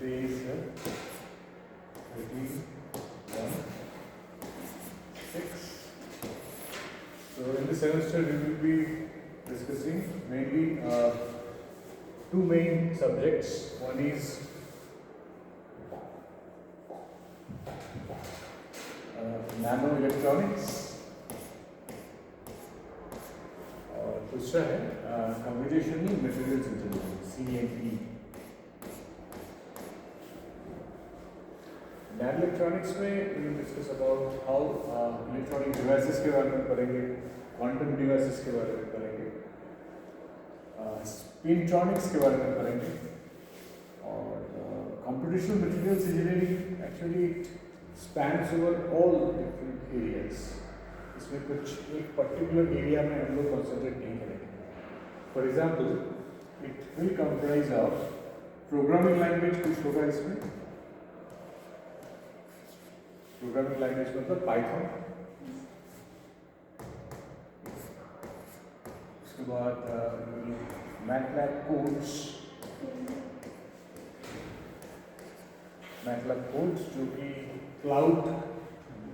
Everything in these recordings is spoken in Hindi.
Today is 6. So in this semester we will be discussing mainly two main subjects. One is nanoelectronics और दूसरा है computational materials engineering (CME). Nanoelectronics में we will discuss about how electronic devices के बारे में पढ़ेंगे, quantum devices के बारे में पढ़ेंगे, spintronics के बारे में पढ़ेंगे और computational materials engineering actually it spans over all different areas. इसमें कुछ एक particular area में हम लोग concentrate नहीं करेंगे. For example, it will comprise of programming language कुछ होगा इसमें. Programming language मतलब Python. उसके बाद MATLAB codes. MATLAB codes जो कि क्लाउड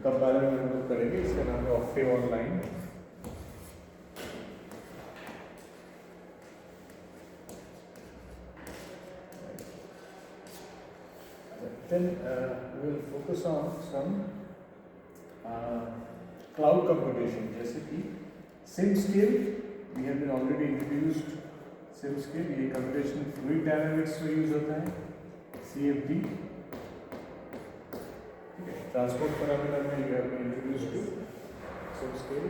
का बारे में हम लोग करेंगे. इसका नाम है Octave online. Then we will focus on some cloud computation जैसे कि SimScale. We have been already introduced SimScale. ये computational fluid dynamics में यूज होता है. CFD. ट्रांसपोर्ट पैरामीटर में you have been introduced to SimScale.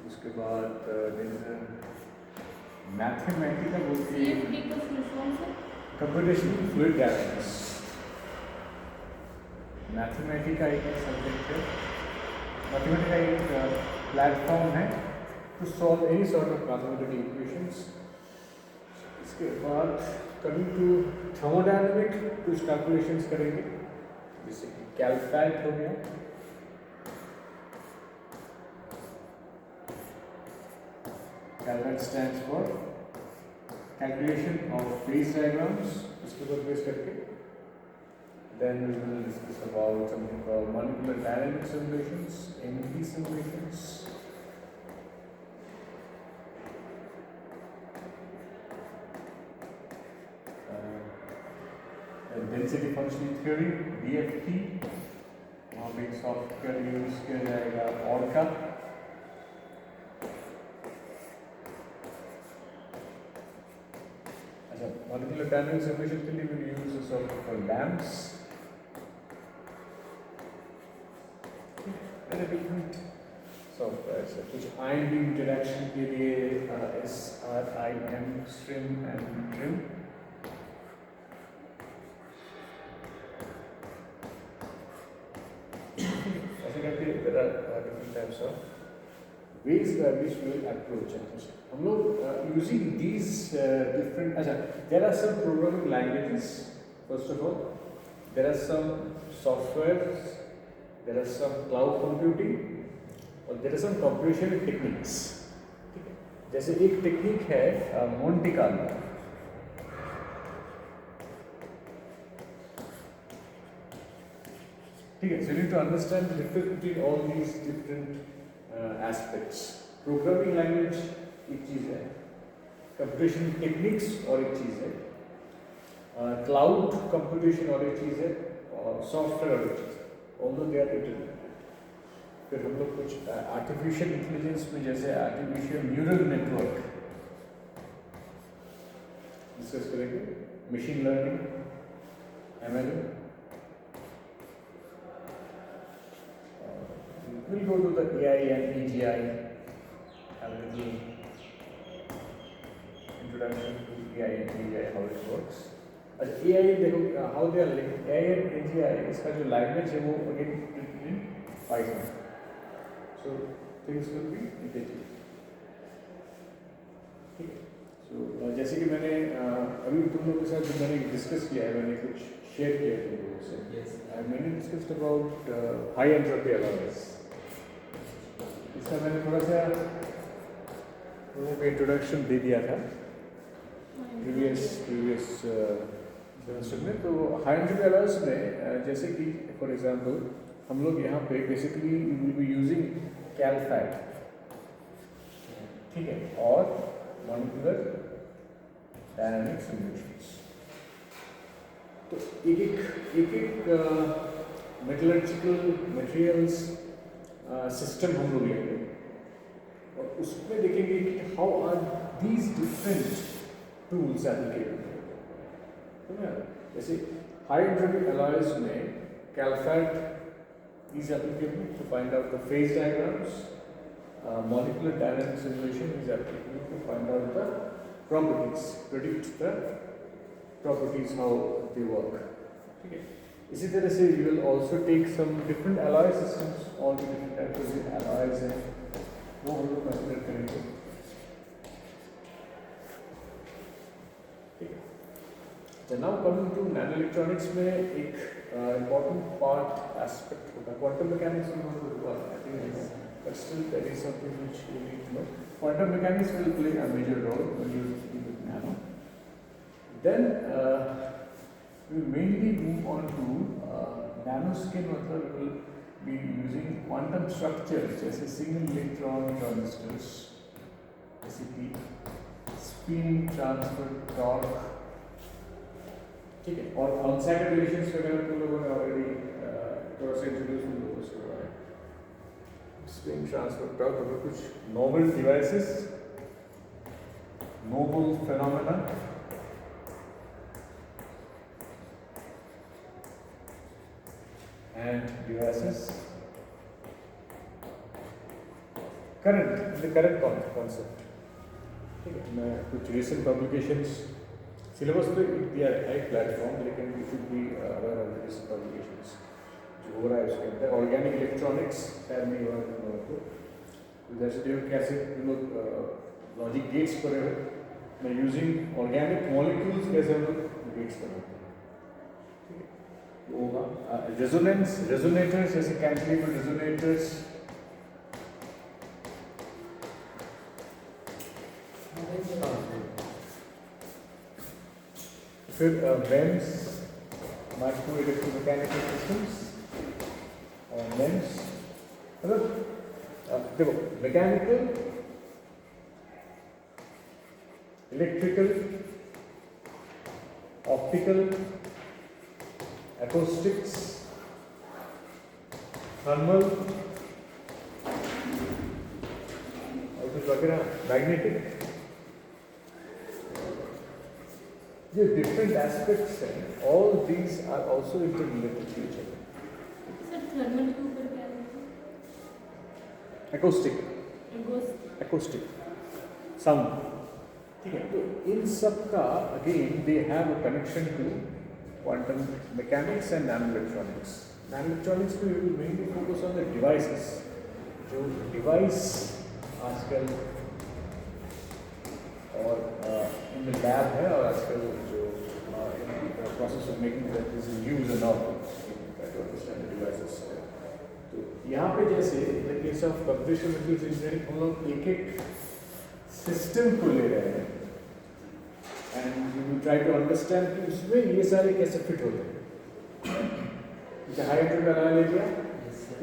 उसके बाद मैथमेटिका बोलती है computational fluid dynamics. मैथमेटिका एक सब्जेक्ट है. मैथमेटिका एक प्लेटफॉर्म है to solve any sort of mathematical equations. इसके बाद कमिंग टू थर्मोडायनामिक कुछ कैलकुलेशंस करेंगे जैसे कि कैलफैट हो गया. Calphad stands for calculation of phase diagrams. इसके ऊपर बेस करके then we will discuss about something called molecular dynamic simulations, MED simulations. Density functioning theory (DFT). वहाँ पे सॉफ्टवेयर यूज किया जाएगा Orca. अच्छा, molecular dynamic simulation के लिए we will use a software called LAMMPS. different software है. कुछ ion beam interaction के लिए SRIM, STRIM and TRIM. ऐसे करके there are different types of ways by which we will approach it. हम लोग using these different there are some programming languages. First of all, there are some softwares. There are some cloud computing और there are some computational techniques. ठीक है, जैसे एक टेक्निक है मोंटे कार्लो. ठीक है, so you need to understand the difference between all these different aspects. Programming language एक चीज है, computational techniques और एक चीज है, cloud computation और एक चीज है, और software और एक चीज है. Although they are interrelated. फिर हम लोग कुछ आर्टिफिशियल इंटेलिजेंस में जैसे आर्टिफिशियल न्यूरल नेटवर्क डिस्कस करेंगे. Machine learning, ML. We'll go to the AI and AGI. Have a little introduction to AI and AGI, how it works. अच्छा, AI देखो how they are linked. AI and AGI इसका जो language है वो again written in Python. So things will be interchangeable. ठीक है. So जैसे कि मैंने अभी तुम लोगों के साथ जो मैंने डिस्कस किया है, मैंने कुछ शेयर किया तुम लोगों से. मैंने discussed about high entropy allowance. इसका मैंने थोड़ा सा लोगों को इंट्रोडक्शन दे दिया था प्रीवियस में तो हाई एनर्जी अलॉयज में जैसे कि फॉर एग्जांपल हम लोग यहाँ पे बेसिकली विल बी यूजिंग कैलफैट, ठीक है, और मॉलिक्यूलर डायनामिक सॉल्यूशंस। तो एक मेटलर्जिकल मटेरियल्स सिस्टम हम लोग लेंगे और उसमें देखेंगे कि how are these different tools applicable. जैसे हाई एंट्रोपी alloys में कैलफैट is applicable to find out the phase diagrams, molecular dynamic simulation is applicable to find out the properties, predict the properties how they work, ठीक है। इसी तरह से you will also take some different alloy systems, all the different types of alloys हैं वो हम लोग कंसिडर करेंगे, ठीक है। So now coming to nano electronics में एक important part aspect होता है quantum mechanics में हम लोग I think but still there is something which you need to know. Quantum mechanics will play a major role when you deal with nano. Then we mainly move on to nanoscale मतलब we will be using quantum structures जैसे single electron transistors, SEP, spin transfer torque, ठीक है। और ऑन-साइट रिलेशंस वगैरह तुम लोगों ने ऑलरेडी थोड़ा सा इंट्रोड्यूस हम लोगों से हुआ है। स्पिन ट्रांसफर टॉर्क और कुछ novel devices, novel phenomena, and devices current concept, ठीक है। मैं कुछ रिसेंट पब्लिकेशंस सिलेबस पे दिया है एक प्लेटफॉर्म, लेकिन you should be aware of this publications जो हो रहा है उसके अंदर। ऑर्गेनिक इलेक्ट्रॉनिक्स शायद नहीं हुआ तुम लोगों को, जैसे जो कैसे तुम लोग लॉजिक गेट्स पर हो, मैं यूजिंग ऑर्गेनिक मॉलिक्यूल्स कैसे हम लोग गेट्स पर होते हैं, ठीक है। वो होगा रेजोनेटर्स जैसे कैंटिलीवर रेजोनेटर्स, फिर MEMS माइक्रो इलेक्ट्रोमैकेनिकल सिस्टम्स और MEMS मतलब देखो mechanical, electrical, optical, acoustics, thermal और कुछ वगैरह मैग्नेटिक, ये डिफरेंट एस्पेक्ट्स हैं, all these are also interrelated to each other. Sir thermal के ऊपर क्या है? एक्रोस्टिक साउंड, ठीक है। तो इन सब का again they have a connection to quantum mechanics and nano electronics. Nano electronics में we will mainly focus on the devices, जो डिवाइस आजकल और इन द लैब है और आजकल जो process of making that is used and all to understand the devices. तो यहाँ पे जैसे in the case of computational materials engineering हम लोग एक एक सिस्टम को ले रहे हैं and we will try to understand कि उसमें ये सारे कैसे फिट होते हैं। जैसे हाई एनर्जी का ले लिया,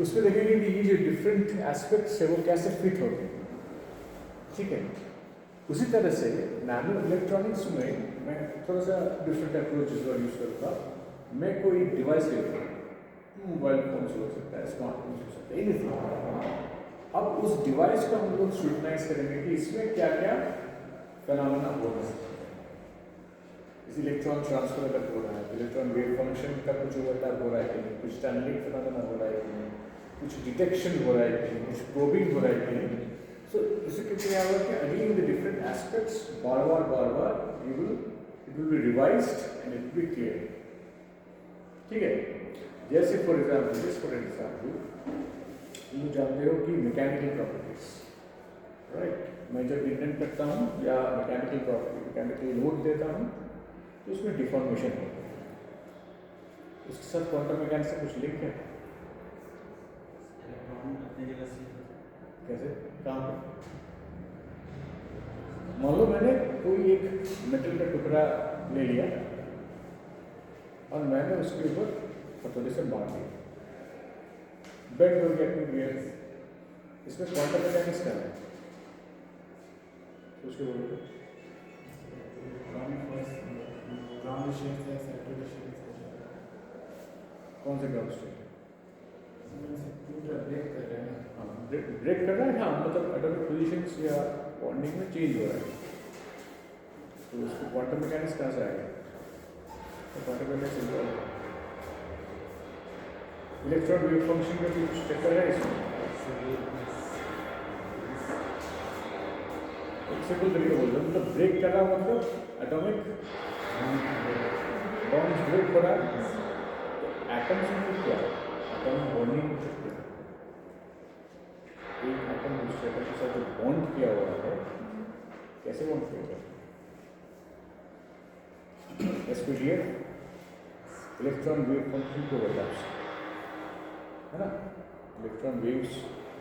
उसमें देखेंगे कि ये जो डिफरेंट एस्पेक्ट्स है वो कैसे फिट होते हैं, ठीक है। उसी तरह से नैनो इलेक्ट्रॉनिक्स में मैं थोड़ा सा डिफरेंट अप्रोच यूज करूँगा। मैं कोई डिवाइस लेता हूँ, मोबाइल फोन हो सकता है, स्मार्टफोन हो सकता है, एनीथिंग। अब उस डिवाइस को हम लोग स्क्रूटनाइज करेंगे कि इसमें क्या क्या फिनोमेना हो रहा है। इस इलेक्ट्रॉन ट्रांसफर अगर हो रहा है, इलेक्ट्रॉन वेव फंक्शन का कुछ होता है, हो रहा है कि नहीं, कुछ टनलिंग फिनोमेना हो रहा है कि नहीं, कुछ डिटेक्शन हो रहा है कि नहीं, कुछ प्रोबिंग हो रहा है कि नहीं। So इससे क्या होगा कि again the different aspects बार-बार it will be revised and it will be clear, ठीक है। जैसे for example तुम जानते हो कि मैकेनिकल प्रॉपर्टीज, राइट। मैं जब इंडेंट करता हूँ या मैकेनिकल प्रॉपर्टी मैकेनिकल लोड देता हूँ तो उसमें डिफॉर्मेशन होता है, उसके साथ क्वांटम मैकेनिक्स से कुछ लिंक है? कैसे काम? मान लो मैंने कोई एक मेटल का टुकड़ा ले लिया और मैंने उसके ऊपर हथौड़े से मार दिया, bed will get me where. इसमें क्वांटम मैकेनिक्स क्या है? उसके बोलो कौन से ग्राउंड स्टेट? हाँ, ब्रेक कर रहा है, हाँ, मतलब एटॉमिक पोजीशंस या बॉन्डिंग में चेंज हो रहा है, तो उसको क्वांटम मैकेनिक्स कहाँ से आएगा? तो quantum mechanics electron wave function का भी कुछ चक्कर है इसमें। एक सिंपल तरीके बोल रहा हूँ, मतलब ब्रेक कर रहा मतलब एटॉमिक बॉन्ड ब्रेक हो रहा है, एटम्स में क्या है? एटम बॉन्डिंग हो सकती है, एक एटम दूसरे एटम के साथ जो बॉन्ड किया हुआ है, कैसे बॉन्ड किया हुआ है? एसपीडीएफ इलेक्ट्रॉन वेव फंक्शन को ओवरलैप्स, है ना? इलेक्ट्रॉन वेव्स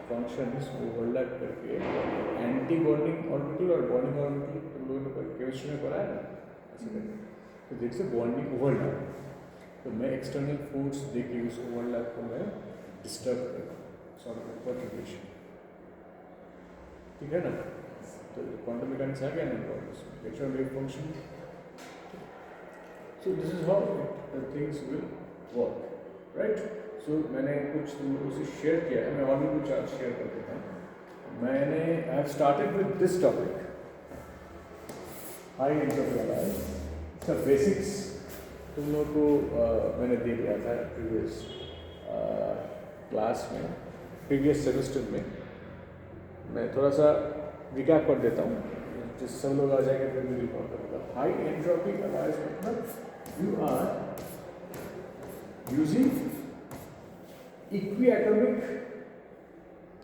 फंक्शंस ओवरलैप करके एंटी बॉन्डिंग ऑर्बिटल और बॉन्डिंग ऑर्बिटल तुम लोगों ने केमिस्ट्री में पढ़ा है ना, ऐसे करके तो देख से बॉन्डिंग ओवरलैप, तो मैं एक्सटर्नल फोर्स देके उस ओवरलैप को मैं डिस्टर्ब करता हूँ, सॉर्ट ऑफ परटर्बेशन, ठीक है ना? तो क्वांटम मैकेनिक्स आ गया ना, electron wave function. So this is how the things will work, right? So मैंने कुछ तुम लोगों से शेयर किया है, मैं और भी कुछ आज शेयर कर देता हूँ। मैंने I have started with this topic, high entropy alloy, इसका बेसिक्स तुम लोगों को मैंने दे दिया था प्रीवियस क्लास में, प्रीवियस सेमेस्टर में। मैं थोड़ा सा रिकैप कर देता हूँ, जिस सब लोग आ जाएंगे फिर भी रिकॉर्ड करूँगा। हाई एंट्रोपी एलाय मतलब यू आर यूजिंग इक्विएटॉमिक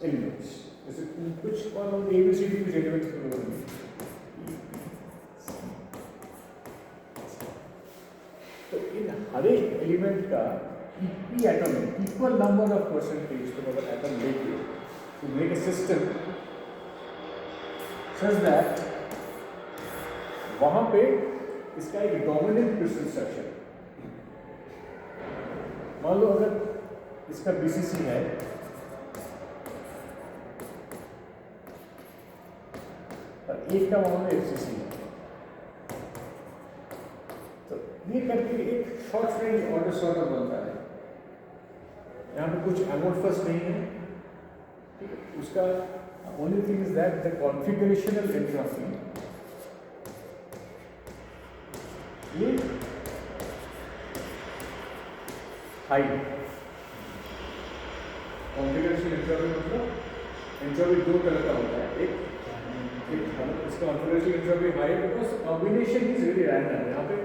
एलिमेंट्स, जैसे कुछ मान लो ABCD कुछ एलिमेंट्स को लोग, तो इन हर एक एलिमेंट का इक्विएटॉमिक इक्वल नंबर ऑफ परसेंटेज तो अगर एटम लेके to make a system such that वहाँ पे इसका एक डोमिनेंट क्रिस्टल स्ट्रक्चर, मान लो अगर इसका BCC है और एक का मान लो FCC है, तो ये करके एक शॉर्ट रेंज ऑर्डर सॉर्टर बनता है। यहाँ पे कुछ एमोर्फस नहीं है, ठीक है? उसका only thing is that the configurational entropy, ये हाई कॉन्फिगरेशन एंट्रोपी, मतलब एंट्रोपी दो तरह का होता है, एक इसका कॉन्फिगरेशन एंट्रोपी हाई है because combination is very random. यहाँ पे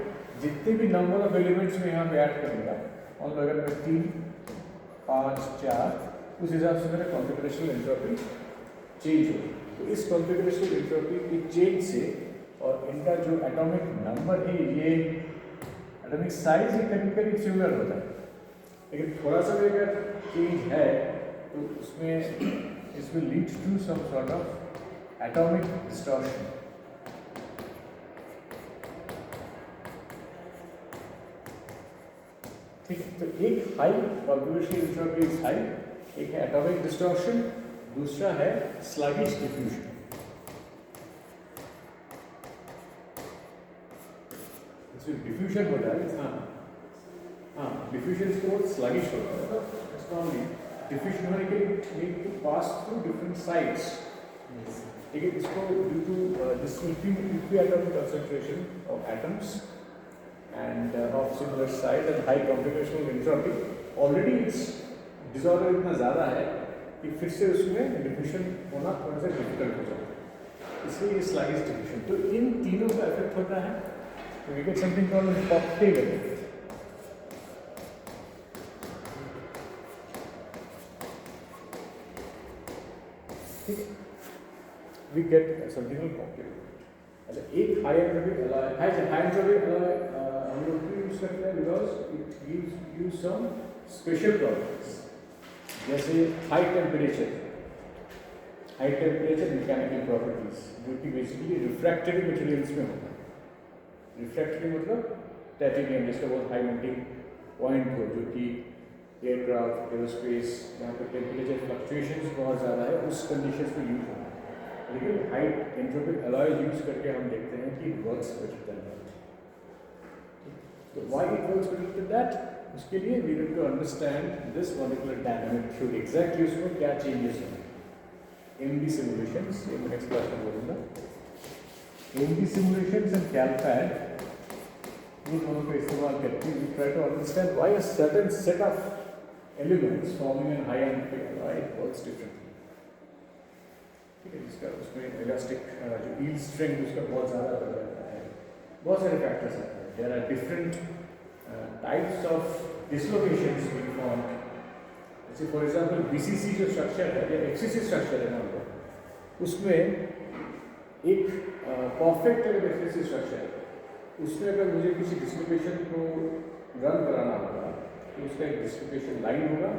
जितने भी नंबर ऑफ एलिमेंट्स में यहाँ पे ऐड करूँगा, और अगर मैं 3, 5, 4 उस हिसाब से मेरा कॉन्फिगरेशनल एंट्रोपी चेंज हो, तो इस कॉन्फिगरेशनल एंट्रोपी की चेंज से और इनका जो एटॉमिक नंबर है, ये एटॉमिक साइज ये करीब करीब सिमिलर होता है, लेकिन थोड़ा सा भी अगर चेंज है तो उसमें इसमें leads to some sort of atomic distortion. ठीक है, तो एक high configurational entropy is high, एक है एटॉमिक डिस्टॉर्शन, दूसरा है स्लगिश डिफ्यूजन। इसमें डिफ्यूजन होता है, हाँ डिफ्यूजन इसको स्लगिश होता है, तो स्ट्रॉन्गली डिफ्यूजन होने के लिए need to pass through different sites, ठीक है? इसको due to this equiatomic concentration of atoms and of similar size and high computational entropy, already its disorder इतना ज़्यादा है कि फिर से उसमें डिफ्यूजन होना थोड़ा सा डिफिकल्ट हो जाता है, इसलिए ये स्लगिश डिफ्यूजन। तो इन तीनों का इफेक्ट होता है, तो we get something called cocktail effect. ठीक है, we get something called cocktail effect. अच्छा, एक high entropy alloy, high entropy alloy हम लोग क्यों यूज करते हैं? Because it gives you some special properties, जैसे हाई टेम्परेचर मैकेनिकल प्रॉपर्टीज, जो कि बेसिकली रिफ्रैक्टरी मटेरियल्स में होता है। रिफ्रैक्टरी मतलब टाइटेनियम जिसका बहुत हाई मेल्टिंग पॉइंट हो, जो कि एयरक्राफ्ट एरोस्पेस जहाँ पे टेम्परेचर फ्लक्चुएशंस बहुत ज़्यादा है उस कंडीशंस में यूज होता है। लेकिन हाई एंट्रोपिक अलॉय यूज करके हम देखते हैं कि वर्क्स बेटर देन दैट। तो why it works better than that, उसके लिए we need to understand this particular dynamic theory, exactly उसमें क्या चेंजेस हैं। MD सिमुलेशंस, ये मैं नेक्स्ट क्लास में बोलूँगा। MD सिमुलेशंस एंड कैलपैड ये दोनों का इस्तेमाल करके we try to understand why a certain set of elements forming an high entropic alloy works differently. ठीक है, इसका उसमें इलास्टिक जो यील्ड स्ट्रेंथ उसका बहुत ज़्यादा बढ़ जाता है, बहुत सारे फैक्टर्स आते हैं। There are different types of dislocations being formed. जैसे फॉर एग्जांपल BCC जो स्ट्रक्चर है या FCC स्ट्रक्चर है ना, उसमें एक परफेक्ट अगर FCC स्ट्रक्चर है, उसमें अगर मुझे किसी डिस्लोकेशन को रन कराना होगा तो उसका एक डिस्लोकेशन लाइन होगा।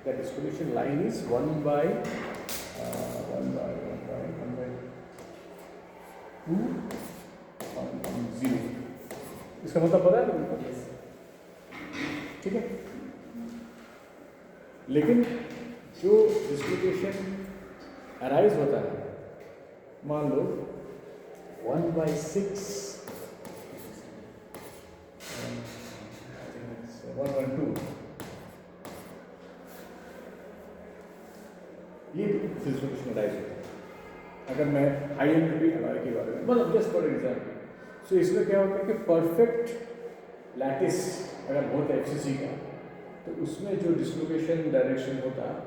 That dislocation line is 1/2 0। इसका मतलब पता है तुमको? ठीक है, लेकिन जो डिस्लोकेशन अराइज होता है, मान लो 1/6 1/2, ये डिस्लोकेशन अराइज होता है अगर मैं हाई एंट्रोपी अलॉय के बारे में, मतलब जस्ट फॉर एग्जाम्पल। सो इसमें क्या होता है कि परफेक्ट लैटिस अगर बहुत है FCC का, तो उसमें जो डिस्लोकेशन डायरेक्शन होता है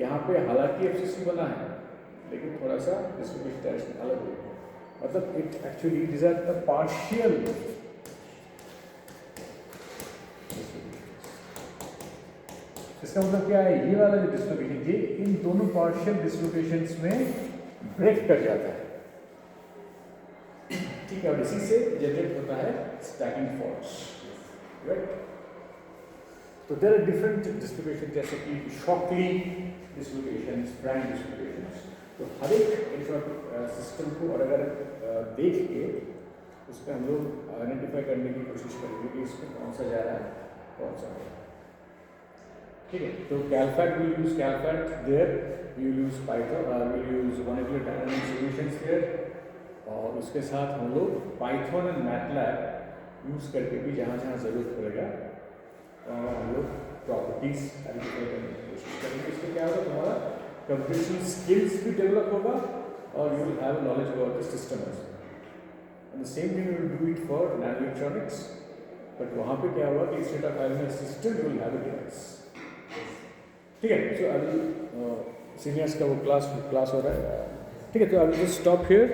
यहाँ पे, हालांकि FCC बना है लेकिन थोड़ा सा डिस्लोकेशन डायरेक्शन अलग होगा। मतलब it actually these are the partial। इसका मतलब क्या है, ये वाला जो डिस्लोकेशन ये इन दोनों पार्शियल डिस्लोकेशंस में ब्रेक कर जाता है। ठीक है, और इसी से जनरेट होता है स्टैकिंग फोर्स, राइट। तो देयर आर डिफरेंट डिस्लोकेशन, जैसे कि शॉकली डिस्लोकेशंस, ब्रांड डिस्लोकेशंस। तो हर एक इलेक्ट्रॉनिक सिस्टम को और अगर देख के उसमें हम लोग आइडेंटिफाई करने की कोशिश करेंगे कि इसमें कौन सा जा रहा है, कौन सा नहीं। ठीक है, तो Calphad will use Calphad there, we will use Python, will use molecular dynamic solutions there, और उसके साथ हम लोग पाइथन एंड मैटलैब यूज करके भी जहाँ जहाँ ज़रूरत पड़ेगा हम लोग प्रॉपर्टीज आइडेंटिफाई करने की कोशिश करेंगे। इससे क्या होगा, तुम्हारा कंप्यूटेशनल स्किल्स भी डेवलप होगा और you will have knowledge about the system as well. And the same thing you will do it for nano electronics, but वहाँ पे क्या हुआ कि instead of having a system you will have a device. ठीक है, सो अभी सीनियर्स का वो क्लास हो रहा है। ठीक है, तो I will just stop here.